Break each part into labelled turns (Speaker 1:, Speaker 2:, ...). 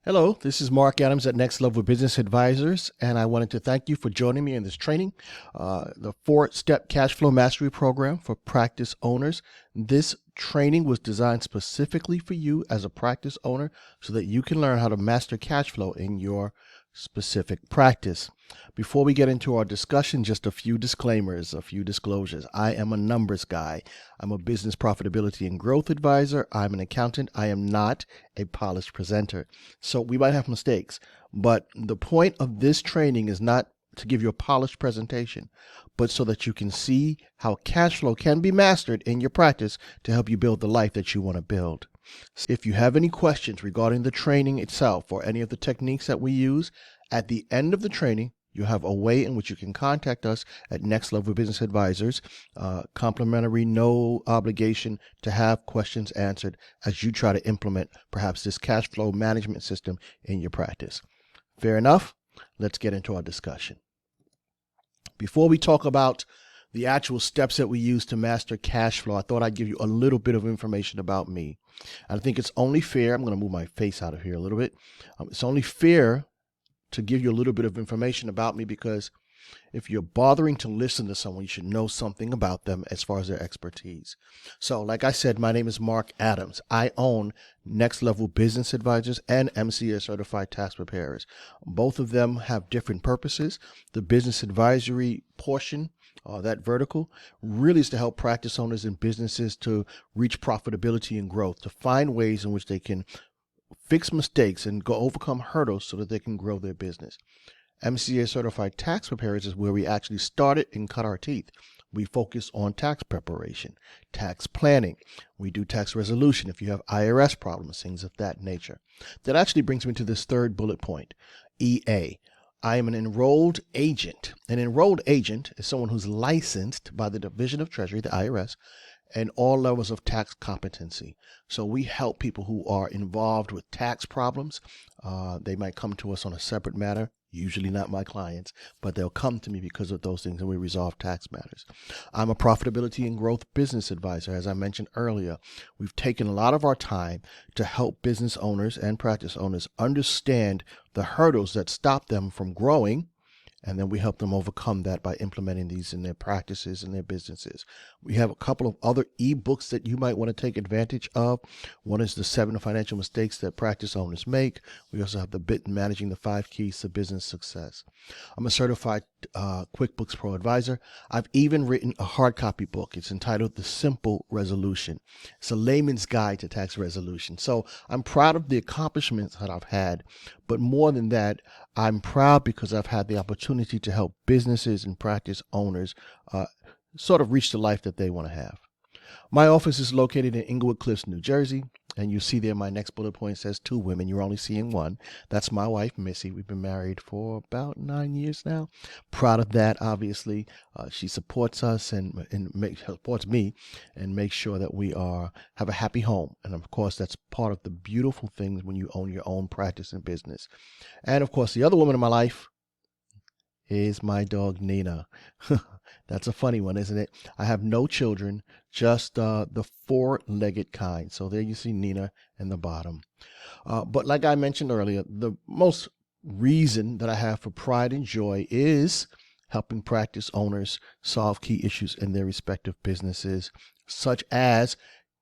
Speaker 1: Hello, this is Mark Adams at Next Level Business Advisors, and I wanted to thank you for joining me in this training, the 4-step cash flow mastery program for practice owners. This training was designed specifically for you as a practice owner so that you can learn how to master cash flow in your specific practice. Before we get into our discussion, just a few disclaimers, a few disclosures. I am a numbers guy. I'm a business profitability and growth advisor. I'm an accountant. I am not a polished presenter. So we might have mistakes, but the point of this training is not to give you a polished presentation, but so that you can see how cash flow can be mastered in your practice to help you build the life that you want to build. If you have any questions regarding the training itself or any of the techniques that we use, at the end of the training, you have a way in which you can contact us at Next Level Business Advisors, complimentary, no obligation to have questions answered as you try to implement perhaps this cash flow management system in your practice. Fair enough? Let's get into our discussion. Before we talk about the actual steps that we use to master cash flow, I thought I'd give you a little bit of information about me. I think it's only fair, I'm going to move my face out of here a little bit. It's only fair to give you a little bit of information about me because if you're bothering to listen to someone, you should know something about them as far as their expertise. So like I said, my name is Mark Adams. I own Next Level Business Advisors and MCA Certified Tax Preparers. Both of them have different purposes. The business advisory portion, that vertical, really is to help practice owners and businesses to reach profitability and growth, to find ways in which they can fix mistakes and overcome hurdles so that they can grow their business. MCA Certified Tax Preparers is where we actually started and cut our teeth. We focus on tax preparation, tax planning. We do tax resolution if you have IRS problems, things of that nature. That actually brings me to this third bullet point, EA. I am an enrolled agent. An enrolled agent is someone who's licensed by the Division of Treasury, the IRS, and all levels of tax competency. So we help people who are involved with tax problems. They might come to us on a separate matter, usually not my clients, but they'll come to me because of those things, and we resolve tax matters. I'm a profitability and growth business advisor. As I mentioned earlier, we've taken a lot of our time to help business owners and practice owners understand the hurdles that stop them from growing, and then we help them overcome that by implementing these in their practices and their businesses. We have a couple of other ebooks that you might want to take advantage of. One is the 7 financial mistakes that practice owners make. We also have the bit managing the 5 keys to business success. I'm a certified QuickBooks Pro advisor. I've even written a hard copy book. It's entitled The Simple Resolution. It's a layman's guide to tax resolution. So I'm proud of the accomplishments that I've had, but more than that, I'm proud because I've had the opportunity to help businesses and practice owners sort of reach the life that they want to have. My office is located in Englewood Cliffs, New Jersey, and you see there my next bullet point says 2 women. You're only seeing one. That's my wife, Missy. We've been married for about 9 years now. Proud of that, obviously. She supports us and supports me and makes sure that we have a happy home. And of course, that's part of the beautiful things when you own your own practice and business. And of course, the other woman in my life is my dog, Nina. That's a funny one, isn't it? I have no children, just the 4-legged kind. So there you see Nina in the bottom. But like I mentioned earlier, the most reason that I have for pride and joy is helping practice owners solve key issues in their respective businesses, such as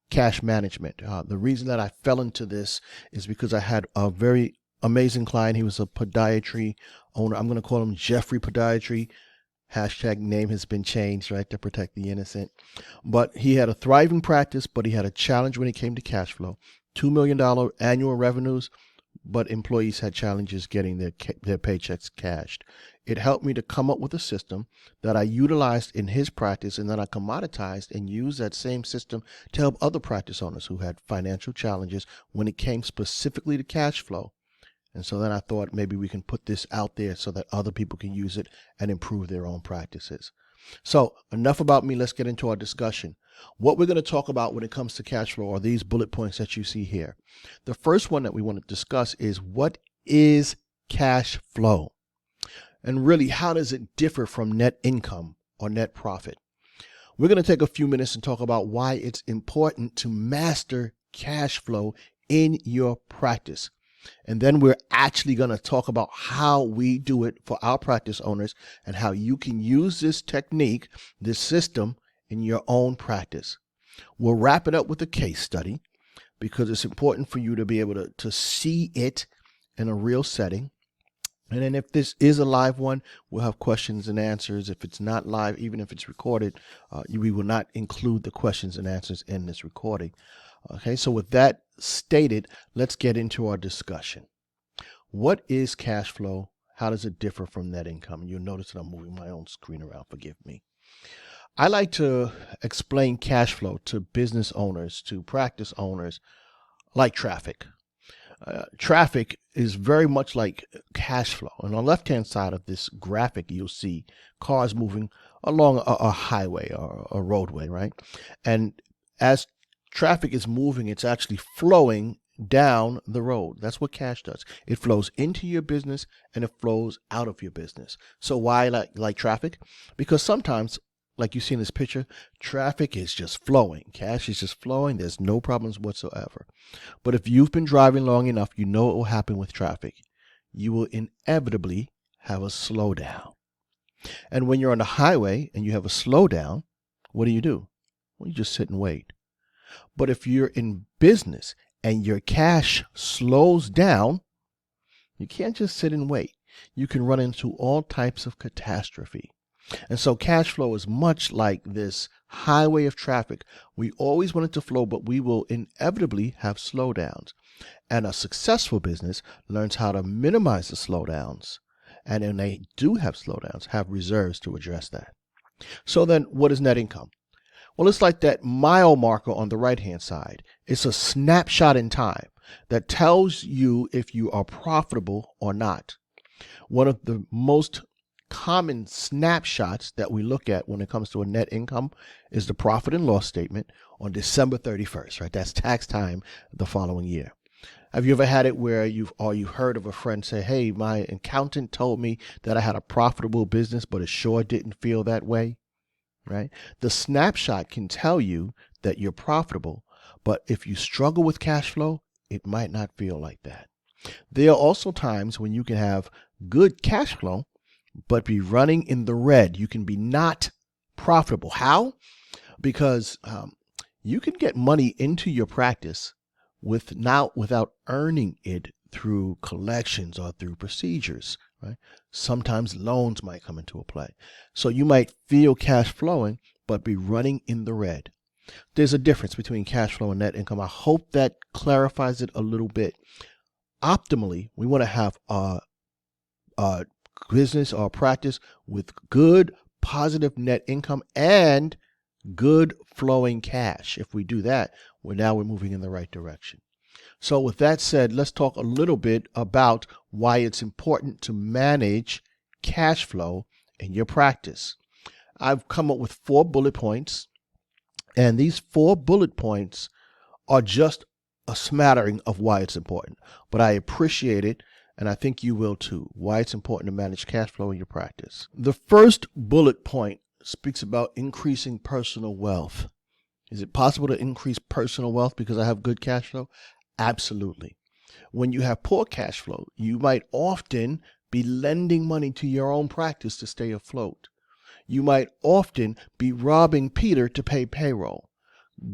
Speaker 1: cash management. The reason that I fell into this is because I had a very amazing client. He was a podiatry owner. I'm going to call him Jeffrey Podiatry. Hashtag name has been changed, right, to protect the innocent. But he had a thriving practice, but he had a challenge when it came to cash flow. $2 million annual revenues, but employees had challenges getting their paychecks cashed. It helped me to come up with a system that I utilized in his practice and then I commoditized and used that same system to help other practice owners who had financial challenges when it came specifically to cash flow. And so then I thought maybe we can put this out there so that other people can use it and improve their own practices. So enough about me. Let's get into our discussion. What we're going to talk about when it comes to cash flow are these bullet points that you see here. The first one that we want to discuss is what is cash flow? And really, how does it differ from net income or net profit? We're going to take a few minutes and talk about why it's important to master cash flow in your practice. And then we're actually going to talk about how we do it for our practice owners and how you can use this technique, this system in your own practice. We'll wrap it up with a case study because it's important for you to be able to see it in a real setting. And then if this is a live one, we'll have questions and answers. If it's not live, even if it's recorded, we will not include the questions and answers in this recording. Okay, so with that stated, let's get into our discussion. What is cash flow? How does it differ from net income? You'll notice that I'm moving my own screen around. Forgive me. I like to explain cash flow to business owners, to practice owners, like traffic. Traffic is very much like cash flow. On the left-hand side of this graphic, you'll see cars moving along a highway or a roadway, right? And as traffic is moving, it's actually flowing down the road. That's what cash does. It flows into your business and it flows out of your business. So why like traffic? Because sometimes, like you see in this picture, traffic is just flowing. Cash is just flowing. There's no problems whatsoever. But if you've been driving long enough, you know what will happen with traffic. You will inevitably have a slowdown. And when you're on the highway and you have a slowdown, what do? Well, you just sit and wait. But if you're in business and your cash slows down, you can't just sit and wait. You can run into all types of catastrophe. And so cash flow is much like this highway of traffic. We always want it to flow, but we will inevitably have slowdowns. And a successful business learns how to minimize the slowdowns. And when they do have slowdowns, have reserves to address that. So then what is net income? Well, it's like that mile marker on the right-hand side. It's a snapshot in time that tells you if you are profitable or not. One of the most common snapshots that we look at when it comes to a net income is the profit and loss statement on December 31st, right? That's tax time the following year. Have you ever had it where you've heard of a friend say, hey, my accountant told me that I had a profitable business, but it sure didn't feel that way, right? The snapshot can tell you that you're profitable, but if you struggle with cash flow, it might not feel like that. There are also times when you can have good cash flow, but be running in the red. You can be not profitable. How? Because you can get money into your practice without earning it through collections or through procedures, right? Sometimes loans might come into play. So you might feel cash flowing, but be running in the red. There's a difference between cash flow and net income. I hope that clarifies it a little bit. Optimally, we want to have a business or practice with good positive net income and good flowing cash. If we do that, we're moving in the right direction. So with that said, let's talk a little bit about why it's important to manage cash flow in your practice. I've come up with 4 bullet points, and these 4 bullet points are just a smattering of why it's important. But I appreciate it, and I think you will too, why it's important to manage cash flow in your practice. The first bullet point speaks about increasing personal wealth. Is it possible to increase personal wealth because I have good cash flow? Absolutely. When you have poor cash flow, you might often be lending money to your own practice to stay afloat. You might often be robbing Peter to pay payroll.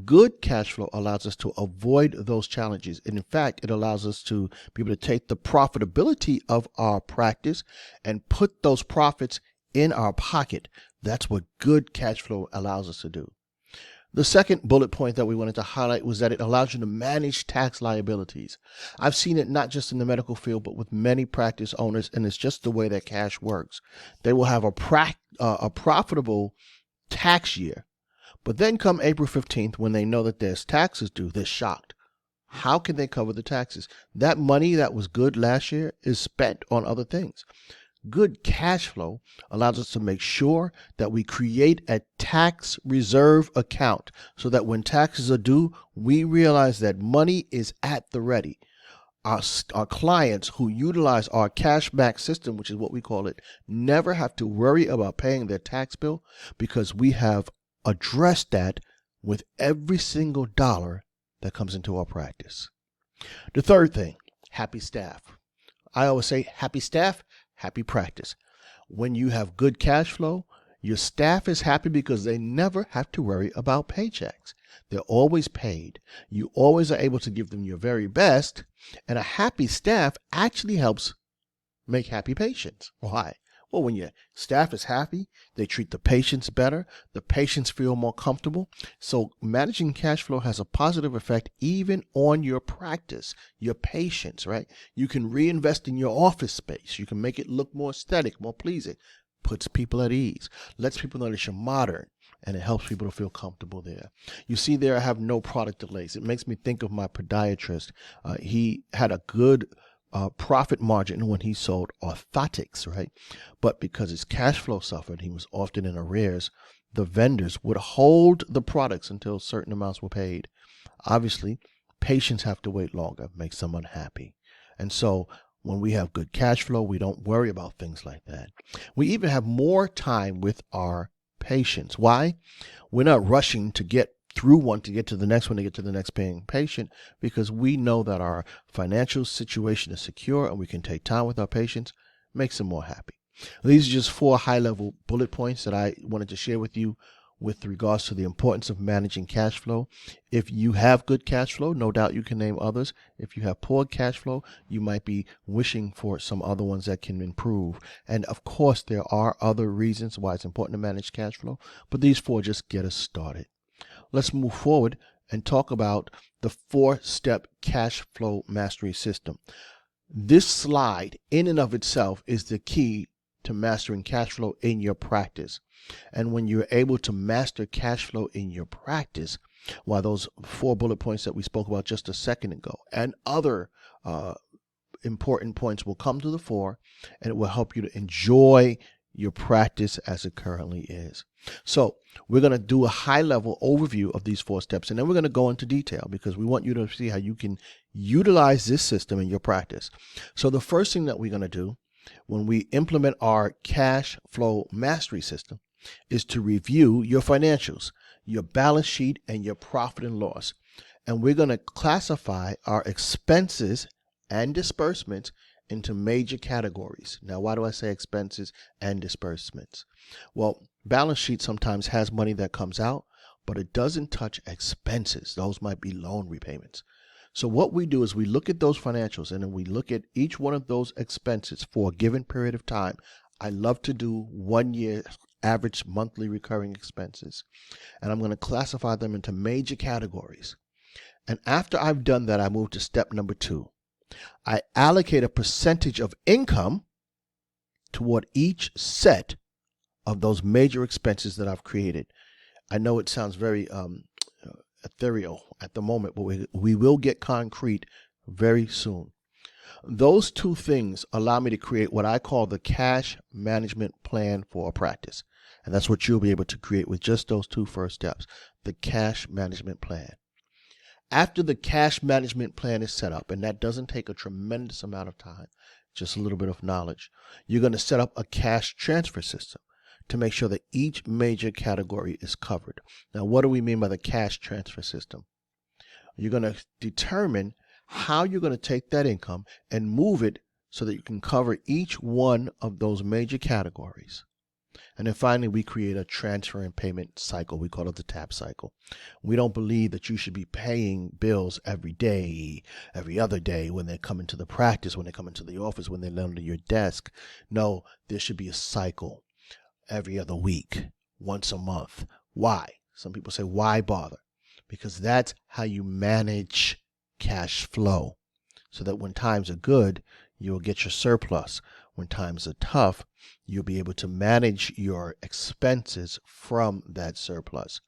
Speaker 1: Good cash flow allows us to avoid those challenges. And in fact, it allows us to be able to take the profitability of our practice and put those profits in our pocket. That's what good cash flow allows us to do. The second bullet point that we wanted to highlight was that it allows you to manage tax liabilities. I've seen it not just in the medical field, but with many practice owners, and it's just the way that cash works. They will have a profitable tax year, but then come April 15th, when they know that there's taxes due, they're shocked. How can they cover the taxes? That money that was good last year is spent on other things. Good cash flow allows us to make sure that we create a tax reserve account so that when taxes are due, we realize that money is at the ready. Our clients who utilize our cashback system, which is what we call it, never have to worry about paying their tax bill because we have addressed that with every single dollar that comes into our practice. The third thing, happy staff. I always say happy staff, happy practice. When you have good cash flow, your staff is happy because they never have to worry about paychecks. They're always paid. You always are able to give them your very best. And a happy staff actually helps make happy patients. Why? Well, when your staff is happy, they treat the patients better. The patients feel more comfortable. So managing cash flow has a positive effect even on your practice, your patients, right? You can reinvest in your office space. You can make it look more aesthetic, more pleasing. Puts people at ease. Lets people know that you're modern. And it helps people to feel comfortable there. You see there, I have no product delays. It makes me think of my podiatrist. He had a good profit margin when he sold orthotics, right? But because his cash flow suffered, he was often in arrears. The vendors would hold the products until certain amounts were paid. Obviously, patients have to wait longer, makes them unhappy. And so when we have good cash flow, we don't worry about things like that. We even have more time with our patients. Why? We're not rushing to get through one to get to the next one to get to the next paying patient, because we know that our financial situation is secure and we can take time with our patients, makes them more happy. These are just 4 high-level bullet points that I wanted to share with you with regards to the importance of managing cash flow. If you have good cash flow, no doubt you can name others. If you have poor cash flow, you might be wishing for some other ones that can improve. And of course, there are other reasons why it's important to manage cash flow, but these 4 just get us started. Let's move forward and talk about the 4-step cash flow mastery system. This slide in and of itself is the key to mastering cash flow in your practice. And when you're able to master cash flow in your practice, while those 4 bullet points that we spoke about just a second ago and other important points will come to the fore, and it will help you to enjoy your practice as it currently is. So we're going to do a high-level overview of these 4 steps, and then we're going to go into detail because we want you to see how you can utilize this system in your practice. So the first thing that we're going to do when we implement our cash flow mastery system is to review your financials, your balance sheet, and your profit and loss. And we're going to classify our expenses and disbursements into major categories. Now, why do I say expenses and disbursements? Well, balance sheet sometimes has money that comes out, but it doesn't touch expenses. Those might be loan repayments. So what we do is we look at those financials and then we look at each one of those expenses for a given period of time. I love to do 1 year average monthly recurring expenses, and I'm going to classify them into major categories. And after I've done that, I move to step number 2. I allocate a percentage of income toward each set of those major expenses that I've created. I know it sounds very ethereal at the moment, but we will get concrete very soon. Those 2 things allow me to create what I call the cash management plan for a practice. And that's what you'll be able to create with just those 2 first steps, the cash management plan. After the cash management plan is set up, and that doesn't take a tremendous amount of time, just a little bit of knowledge, you're going to set up a cash transfer system to make sure that each major category is covered. Now, what do we mean by the cash transfer system? You're going to determine how you're going to take that income and move it so that you can cover each one of those major categories. And then finally, we create a transfer and payment cycle. We call it the TAP cycle. We don't believe that you should be paying bills every day, every other day, when they come into the practice, when they come into the office, when they land on your desk. No, there should be a cycle every other week, once a month. Why? Some people say, why bother? Because that's how you manage cash flow, so that when times are good, you'll get your surplus. When times are tough, you'll be able to manage your expenses from that surplus.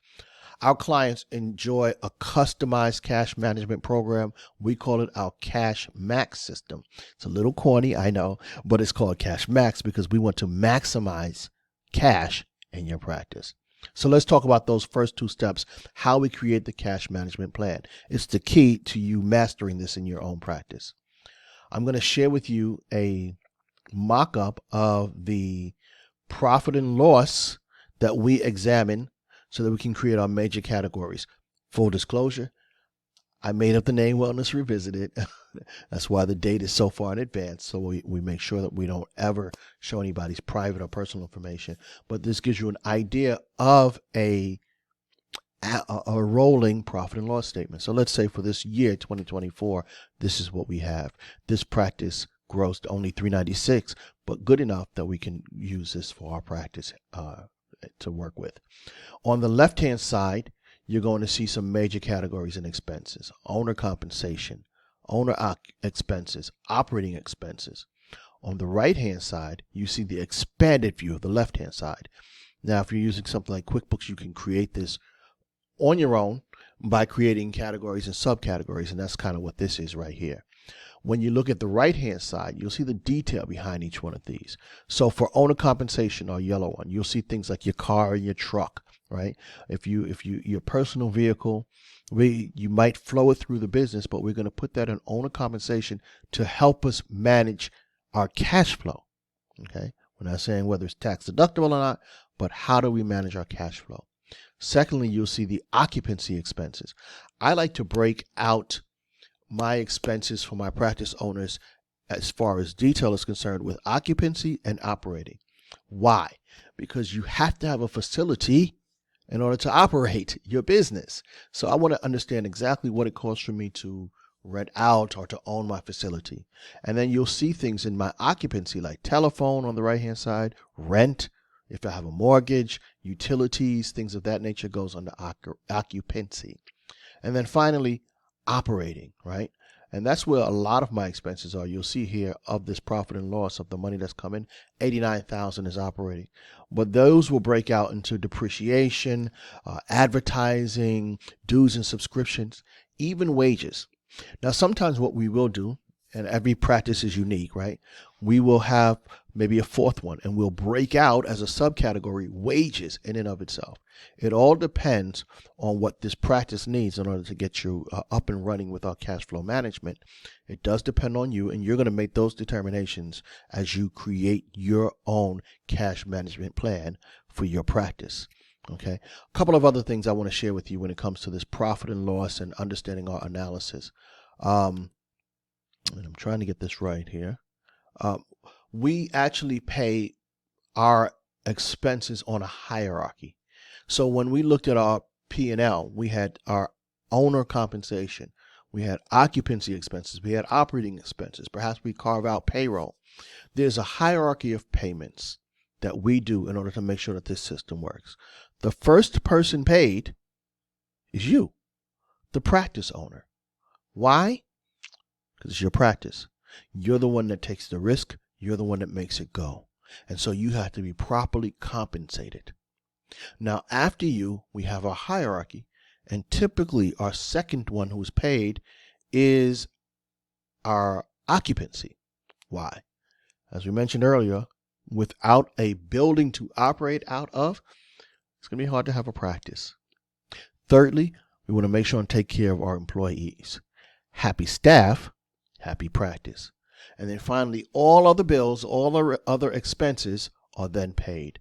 Speaker 1: Our clients enjoy a customized cash management program. We call it our Cash Max system. It's a little corny, I know, but it's called Cash Max because we want to maximize cash in your practice. So let's talk about those first 2 steps, how we create the cash management plan. It's the key to you mastering this in your own practice. I'm going to share with you a mock-up of the profit and loss that we examine so that we can create our major categories. Full disclosure, I made up the name Wellness Revisited. That's why the date is so far in advance. So we make sure that we don't ever show anybody's private or personal information. But this gives you an idea of a rolling profit and loss statement. So let's say for this year, 2024, this is what we have. This practice grossed only 396, but good enough that we can use this for our practice to work with. On the left-hand side, you're going to see some major categories in expenses: owner compensation, expenses, operating expenses. On the right-hand side, you see the expanded view of the left-hand side. Now, if you're using something like QuickBooks, you can create this on your own by creating categories and subcategories, and that's kind of what this is right here. When you look at the right-hand side, you'll see the detail behind each one of these. So for owner compensation, our yellow one, you'll see things like your car and your truck, right? If your personal vehicle, you might flow it through the business, but we're going to put that in owner compensation to help us manage our cash flow. Okay, we're not saying whether it's tax deductible or not, but how do we manage our cash flow? Secondly, you'll see the occupancy expenses. I like to break out my expenses for my practice owners as far as detail is concerned with occupancy and operating. Why? Because you have to have a facility in order to operate your business. So I want to understand exactly what it costs for me to rent out or to own my facility. And then you'll see things in my occupancy like telephone on the right hand side, rent, if I have a mortgage, utilities, things of that nature goes under occupancy. And then finally, operating, right? And that's where a lot of my expenses are. You'll see here of this profit and loss of the money that's coming, 89,000 is operating. But those will break out into depreciation, advertising, dues and subscriptions, even wages. Now, sometimes what we will do, and every practice is unique, right? We will have maybe a fourth one, and we'll break out as a subcategory wages in and of itself. It all depends on what this practice needs in order to get you up and running with our cash flow management. It does depend on you, and you're going to make those determinations as you create your own cash management plan for your practice. Okay, a couple of other things I want to share with you when it comes to this profit and loss and understanding our analysis. And I'm trying to get this right here. We actually pay our expenses on a hierarchy. So when we looked at our P&L, we had our owner compensation, we had occupancy expenses, we had operating expenses, perhaps we carve out payroll. There's a hierarchy of payments that we do in order to make sure that this system works. The first person paid is you, the practice owner. Why? Because it's your practice. You're the one that takes the risk. You're the one that makes it go. And so you have to be properly compensated. Now, after you, we have our hierarchy. And typically, our second one who's paid is our occupancy. Why? As we mentioned earlier, without a building to operate out of, it's going to be hard to have a practice. Thirdly, we want to make sure and take care of our employees. Happy staff, happy practice. And then finally, all other bills, all our other expenses are then paid.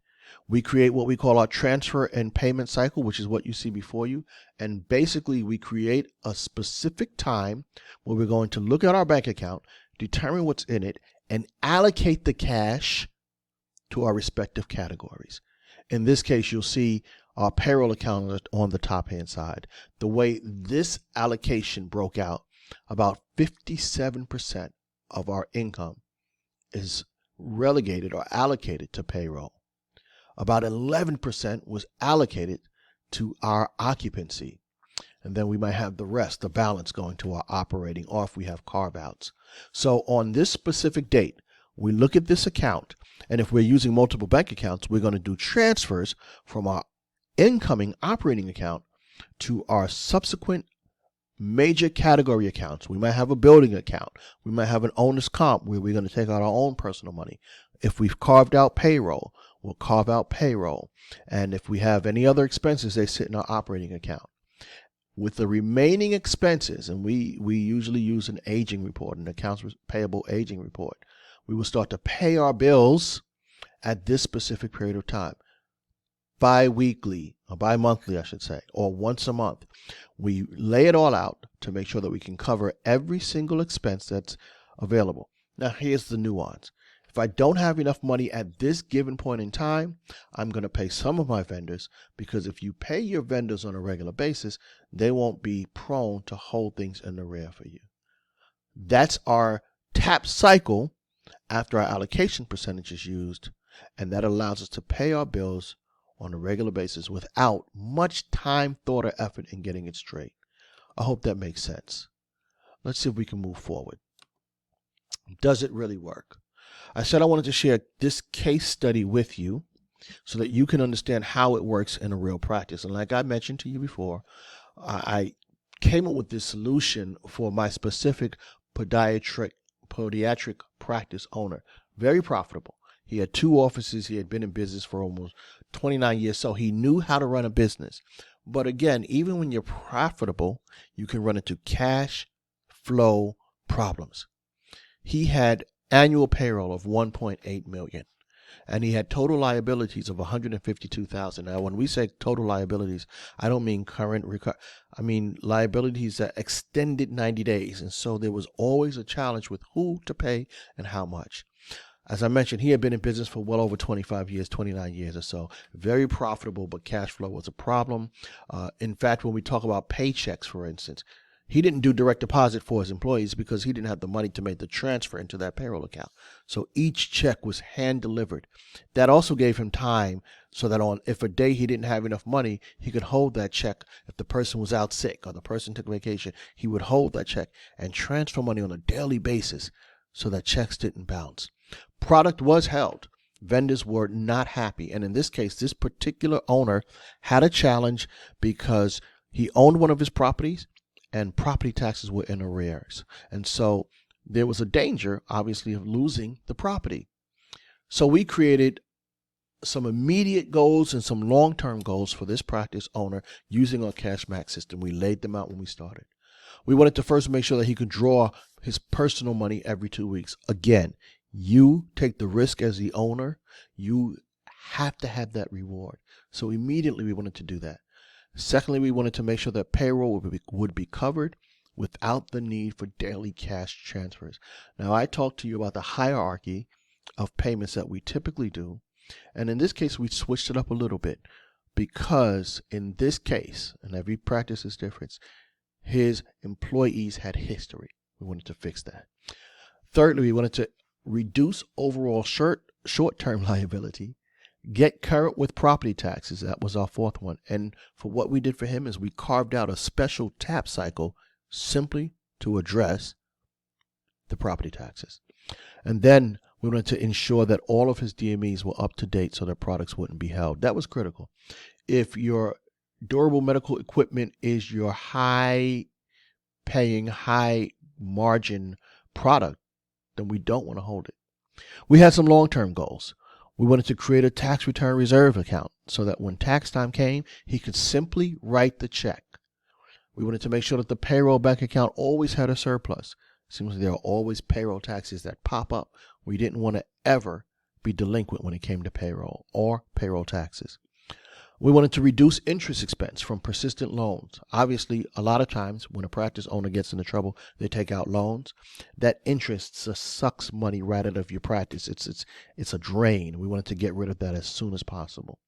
Speaker 1: We create what we call our transfer and payment cycle, which is what you see before you. And basically, we create a specific time where we're going to look at our bank account, determine what's in it, and allocate the cash to our respective categories. In this case, you'll see our payroll account on the top-hand side. The way this allocation broke out, about 57% of our income is relegated or allocated to payroll. About 11% was allocated to our occupancy. And then we might have the rest, the balance, going to our operating, or if we have carve-outs. So on this specific date, we look at this account, and if we're using multiple bank accounts, we're going to do transfers from our incoming operating account to our subsequent major category accounts. We might have a building account. We might have an owner's comp where we're going to take out our own personal money. If we've carved out payroll, we'll carve out payroll. And if we have any other expenses, they sit in our operating account. With the remaining expenses, and we usually use an aging report, an accounts payable aging report, we will start to pay our bills at this specific period of time. bi-weekly, or bi-monthly, I should say, or once a month. We lay it all out to make sure that we can cover every single expense that's available. Now, here's the nuance. If I don't have enough money at this given point in time, I'm going to pay some of my vendors, because if you pay your vendors on a regular basis, they won't be prone to hold things in the rear for you. That's our tap cycle after our allocation percentage is used, and that allows us to pay our bills on a regular basis without much time, thought, or effort in getting it straight. I hope that makes sense. Let's see if we can move forward. Does it really work? I said I wanted to share this case study with you so that you can understand how it works in a real practice. And like I mentioned to you before, I came up with this solution for my specific podiatric practice owner. Very profitable. He had 2 offices. He had been in business for almost 29 years, so he knew how to run a business. But again, even when you're profitable, you can run into cash flow problems. He had annual payroll of $1.8 million. And he had total liabilities of $152,000. Now, when we say total liabilities, I don't mean current. I mean liabilities that extended 90 days. And so there was always a challenge with who to pay and how much. As I mentioned, he had been in business for well over 25 years, 29 years or so. Very profitable, but cash flow was a problem. In fact, when we talk about paychecks, for instance, he didn't do direct deposit for his employees because he didn't have the money to make the transfer into that payroll account. So each check was hand delivered. That also gave him time so that if a day he didn't have enough money, he could hold that check. If the person was out sick or the person took vacation, he would hold that check and transfer money on a daily basis so that checks didn't bounce. Product was held. Vendors were not happy. And in this case, this particular owner had a challenge because he owned one of his properties and property taxes were in arrears. And so there was a danger, obviously, of losing the property. So we created some immediate goals and some long-term goals for this practice owner using our Cash Max system. We laid them out when we started. We wanted to first make sure that he could draw his personal money every 2 weeks. Again, you take the risk as the owner. You have to have that reward. So immediately we wanted to do that. Secondly, we wanted to make sure that payroll would be covered without the need for daily cash transfers. Now, I talked to you about the hierarchy of payments that we typically do. And in this case, we switched it up a little bit because in this case, and every practice is different, his employees had history. We wanted to fix that. Thirdly, we wanted to reduce overall short-term liability, get current with property taxes. That was our 4th one. And for what we did for him is we carved out a special tap cycle simply to address the property taxes. And then we wanted to ensure that all of his DMEs were up to date so that products wouldn't be held. That was critical. If your durable medical equipment is your high paying, high margin product, then we don't want to hold it. We had some long-term goals. We wanted to create a tax return reserve account so that when tax time came, he could simply write the check. We wanted to make sure that the payroll bank account always had a surplus. It seems like there are always payroll taxes that pop up. We didn't want to ever be delinquent when it came to payroll or payroll taxes. We wanted to reduce interest expense from persistent loans. Obviously, a lot of times when a practice owner gets into trouble, they take out loans. That interest sucks money right out of your practice. It's a drain. We wanted to get rid of that as soon as possible.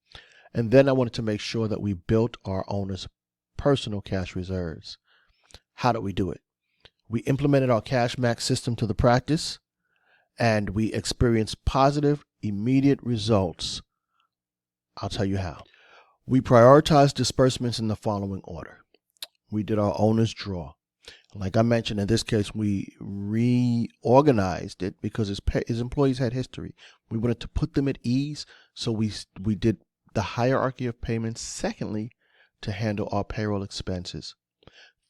Speaker 1: And then I wanted to make sure that we built our owner's personal cash reserves. How did we do it? We implemented our Cash Max system to the practice, and we experienced positive, immediate results. I'll tell you how. We prioritized disbursements in the following order. We did our owner's draw. Like I mentioned, in this case, we reorganized it because his employees had history. We wanted to put them at ease, so we did the hierarchy of payments. Secondly, to handle our payroll expenses.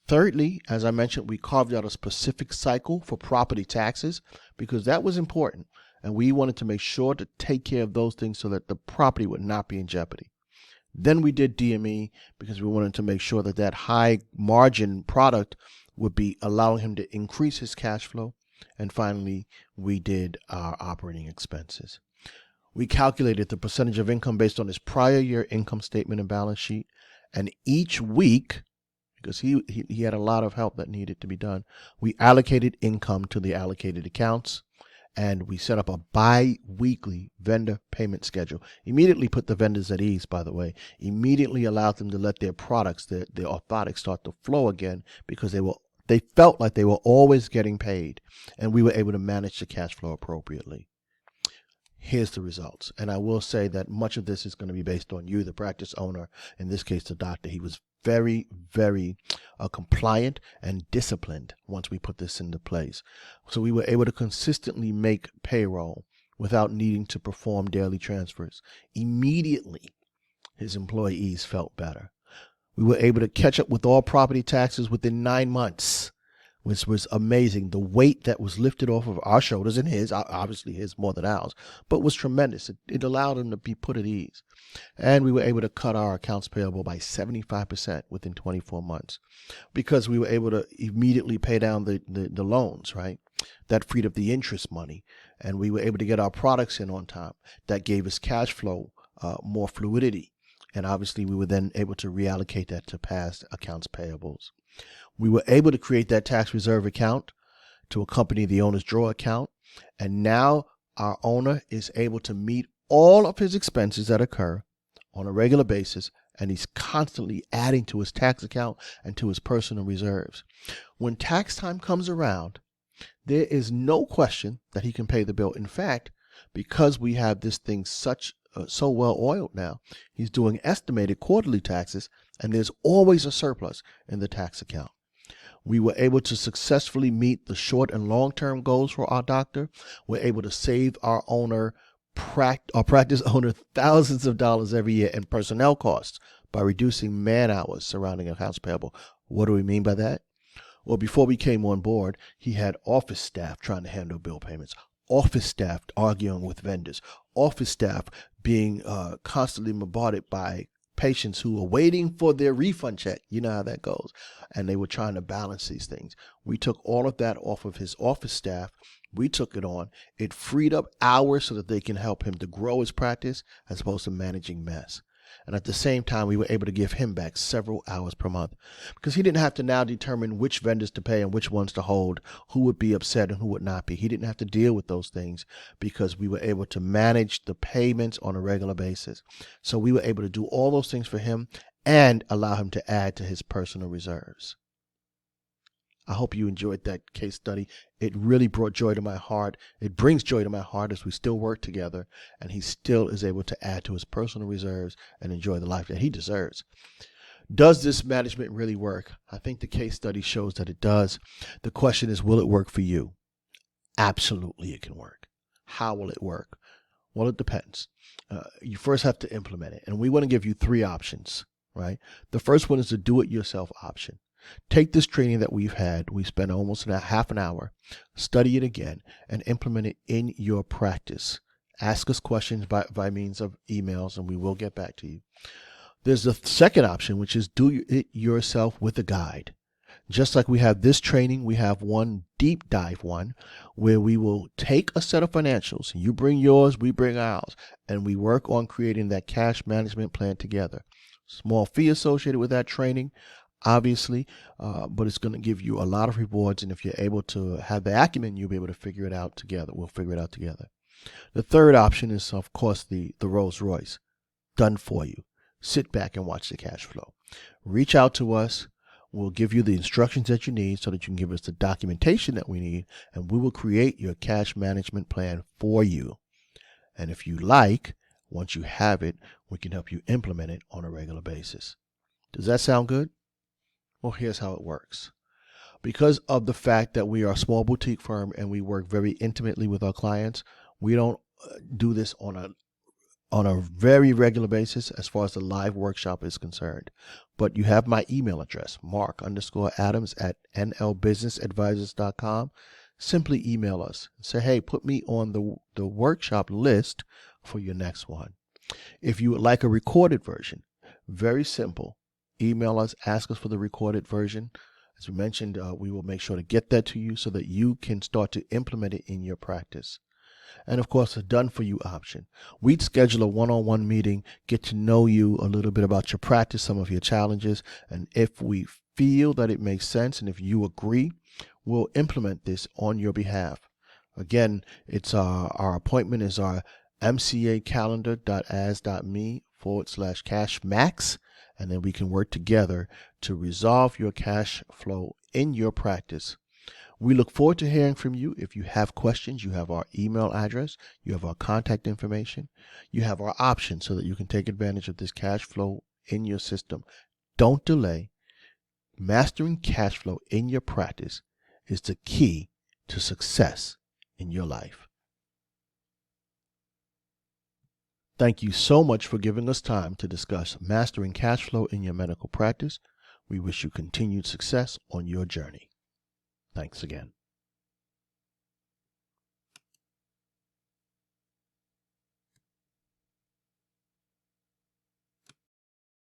Speaker 1: Thirdly, as I mentioned, we carved out a specific cycle for property taxes because that was important, and we wanted to make sure to take care of those things so that the property would not be in jeopardy. Then we did DME because we wanted to make sure that that high margin product would be allowing him to increase his cash flow. And finally, we did our operating expenses. We calculated the percentage of income based on his prior year income statement and balance sheet. And each week, because he had a lot of help that needed to be done, we allocated income to the allocated accounts. And we set up a bi-weekly vendor payment schedule. Immediately put the vendors at ease, by the way. Immediately allowed them to let their products, their orthotics, start to flow again, because they felt like they were always getting paid, and we were able to manage the cash flow appropriately. Here's the results. And I will say that much of this is going to be based on you, the practice owner, in this case, the doctor. He was very, very compliant and disciplined once we put this into place. So we were able to consistently make payroll without needing to perform daily transfers. Immediately, his employees felt better. We were able to catch up with all property taxes within 9 months, which was amazing. The weight that was lifted off of our shoulders, and his, obviously his more than ours, but was tremendous. It allowed him to be put at ease. And we were able to cut our accounts payable by 75% within 24 months, because we were able to immediately pay down the loans, right? That freed up the interest money, and we were able to get our products in on time. That gave us cash flow, more fluidity. And obviously we were then able to reallocate that to past accounts payables. We were able to create that tax reserve account to accompany the owner's draw account. And now our owner is able to meet all of his expenses that occur on a regular basis, and he's constantly adding to his tax account and to his personal reserves. When tax time comes around, there is no question that he can pay the bill. In fact, because we have this thing so well oiled now, he's doing estimated quarterly taxes, and there's always a surplus in the tax account. We were able to successfully meet the short and long-term goals for our doctor. We're able to save our practice owner thousands of dollars every year in personnel costs by reducing man hours surrounding accounts payable. What do we mean by that? Well, before we came on board, he had office staff trying to handle bill payments, office staff arguing with vendors, office staff being constantly bombarded by patients who were waiting for their refund check. You know how that goes. And they were trying to balance these things. We took all of that off of his office staff. We took it on. It freed up hours so that they can help him to grow his practice as opposed to managing mess. And at the same time, we were able to give him back several hours per month, because he didn't have to now determine which vendors to pay and which ones to hold, who would be upset and who would not be. He didn't have to deal with those things because we were able to manage the payments on a regular basis. So we were able to do all those things for him and allow him to add to his personal reserves. I hope you enjoyed that case study. It really brought joy to my heart. It brings joy to my heart as we still work together, and he still is able to add to his personal reserves and enjoy the life that he deserves. Does this management really work? I think the case study shows that it does. The question is, will it work for you? Absolutely, it can work. How will it work? Well, it depends. You first have to implement it, and we want to give you 3 options, right? The first one is the do-it-yourself option. Take this training that we've had. We spent almost half an hour. Study it again and implement it in your practice. Ask us questions by means of emails, and we will get back to you. There's the second option, which is do it yourself with a guide. Just like we have this training, we have one deep dive one where we will take a set of financials. You bring yours, we bring ours, and we work on creating that cash management plan together. Small fee associated with that training, obviously, but it's going to give you a lot of rewards. And if you're able to have the acumen, you'll be able to figure it out together. We'll figure it out together. The third option is, of course, the Rolls Royce, done for you. Sit back and watch the cash flow. Reach out to us. We'll give you the instructions that you need so that you can give us the documentation that we need, and we will create your cash management plan for you. And if you like, once you have it, we can help you implement it on a regular basis. Does that sound good? Well, here's how it works. Because of the fact that we are a small boutique firm and we work very intimately with our clients, we don't do this on a very regular basis as far as the live workshop is concerned. But you have my email address, mark_adams@nlbusinessadvisors.com. Simply email us and say, hey, put me on the workshop list for your next one. If you would like a recorded version, very simple. Email us, ask us for the recorded version. As we mentioned, we will make sure to get that to you so that you can start to implement it in your practice. and of course a done for you option. We'd schedule a one-on-one meeting, get to know you a little bit about your practice, some of your challenges, and if we feel that it makes sense and if you agree, we'll implement this on your behalf. Again, it's our appointment is our mcacalendar.as.me/cash max, and then we can work together to resolve your cash flow in your practice. We look forward to hearing from you. If you have questions, you have our email address, you have our contact information, you have our options so that you can take advantage of this cash flow in your system. Don't delay. Mastering cash flow in your practice is the key to success in your life. Thank you so much for giving us time to discuss mastering cash flow in your medical practice. We wish you continued success on your journey. Thanks again.